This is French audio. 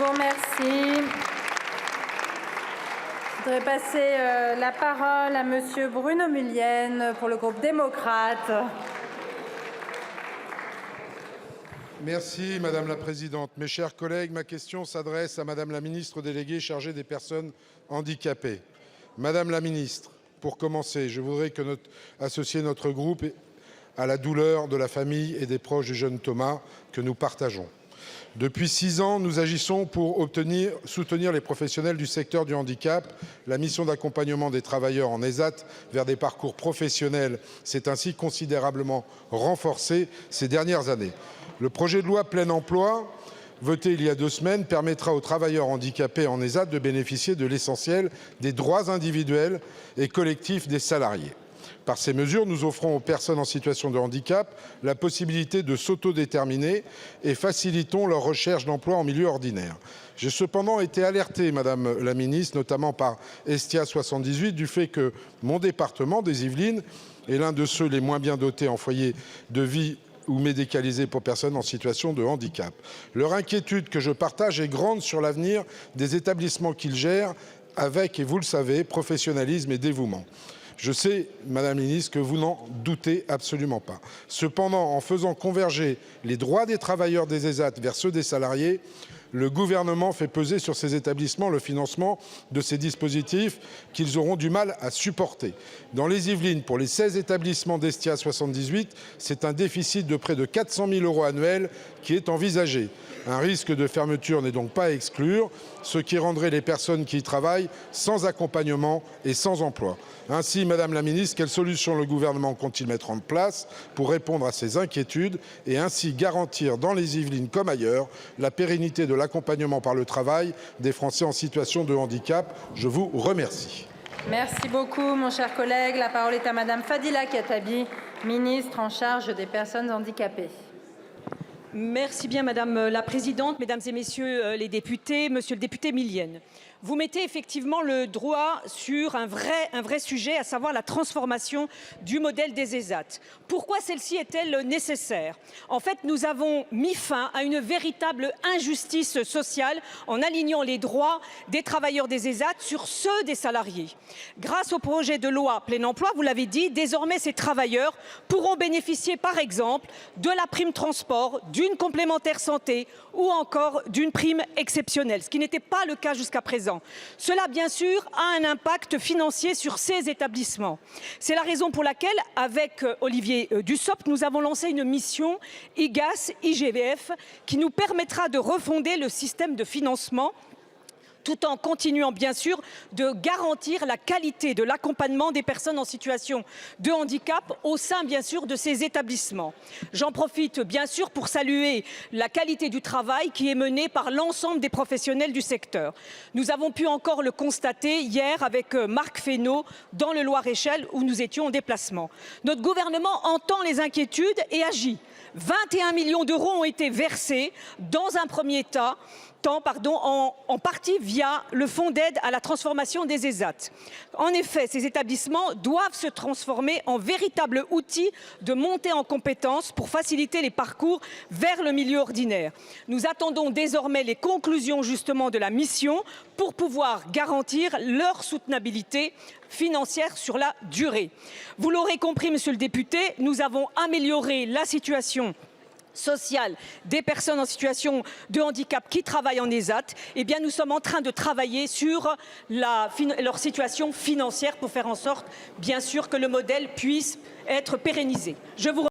vous remercie. Je voudrais passer la parole à Monsieur Bruno Mullienne pour le groupe démocrate. Merci Madame la Présidente. Mes chers collègues, ma question s'adresse à Madame la Ministre déléguée chargée des personnes handicapées. Madame la Ministre, pour commencer, je voudrais associer notre groupe à la douleur de la famille et des proches du jeune Thomas que nous partageons. Depuis 6 ans, nous agissons pour soutenir les professionnels du secteur du handicap. La mission d'accompagnement des travailleurs en ESAT vers des parcours professionnels s'est ainsi considérablement renforcée ces dernières années. Le projet de loi plein emploi, voté il y a 2 semaines, permettra aux travailleurs handicapés en ESAT de bénéficier de l'essentiel des droits individuels et collectifs des salariés. Par ces mesures, nous offrons aux personnes en situation de handicap la possibilité de s'autodéterminer et facilitons leur recherche d'emploi en milieu ordinaire. J'ai cependant été alerté, Madame la Ministre, notamment par Estia 78, du fait que mon département des Yvelines est l'un de ceux les moins bien dotés en foyer de vie ou médicalisés pour personnes en situation de handicap. Leur inquiétude, que je partage, est grande sur l'avenir des établissements qu'ils gèrent avec, et vous le savez, professionnalisme et dévouement. Je sais, Madame la Ministre, que vous n'en doutez absolument pas. Cependant, en faisant converger les droits des travailleurs des ESAT vers ceux des salariés, le gouvernement fait peser sur ces établissements le financement de ces dispositifs qu'ils auront du mal à supporter. Dans les Yvelines, pour les 16 établissements d'Estia 78, c'est un déficit de près de 400 000 € annuels qui est envisagé. Un risque de fermeture n'est donc pas à exclure, ce qui rendrait les personnes qui y travaillent sans accompagnement et sans emploi. Ainsi, Madame la Ministre, quelles solutions le gouvernement compte-t-il mettre en place pour répondre à ces inquiétudes et ainsi garantir dans les Yvelines comme ailleurs la pérennité de l'accompagnement par le travail des Français en situation de handicap? Je vous remercie. Merci beaucoup, mon cher collègue. La parole est à Madame Fadila Khattabi, ministre en charge des personnes handicapées. Merci bien, Madame la Présidente, Mesdames et Messieurs les députés, Monsieur le député Mullienne. Vous mettez effectivement le doigt sur un vrai sujet, à savoir la transformation du modèle des ESAT. Pourquoi celle-ci est-elle nécessaire? En fait, nous avons mis fin à une véritable injustice sociale en alignant les droits des travailleurs des ESAT sur ceux des salariés. Grâce au projet de loi plein emploi, vous l'avez dit, désormais ces travailleurs pourront bénéficier par exemple de la prime transport, d'une complémentaire santé ou encore d'une prime exceptionnelle, ce qui n'était pas le cas jusqu'à présent. Cela, bien sûr, a un impact financier sur ces établissements. C'est la raison pour laquelle, avec Olivier Dussopt, nous avons lancé une mission IGAS-IGVF qui nous permettra de refonder le système de financement tout en continuant bien sûr de garantir la qualité de l'accompagnement des personnes en situation de handicap au sein bien sûr de ces établissements. J'en profite bien sûr pour saluer la qualité du travail qui est mené par l'ensemble des professionnels du secteur. Nous avons pu encore le constater hier avec Marc Fesneau dans le Loir-et-Cher où nous étions en déplacement. Notre gouvernement entend les inquiétudes et agit. 21 millions d'euros ont été versés dans un premier temps, en partie via le fonds d'aide à la transformation des ESAT. En effet, ces établissements doivent se transformer en véritables outils de montée en compétences pour faciliter les parcours vers le milieu ordinaire. Nous attendons désormais les conclusions justement de la mission pour pouvoir garantir leur soutenabilité financière sur la durée. Vous l'aurez compris, monsieur le député, nous avons amélioré la situation sociale des personnes en situation de handicap qui travaillent en ESAT. Eh bien, nous sommes en train de travailler sur leur situation financière pour faire en sorte, bien sûr, que le modèle puisse être pérennisé. Je vous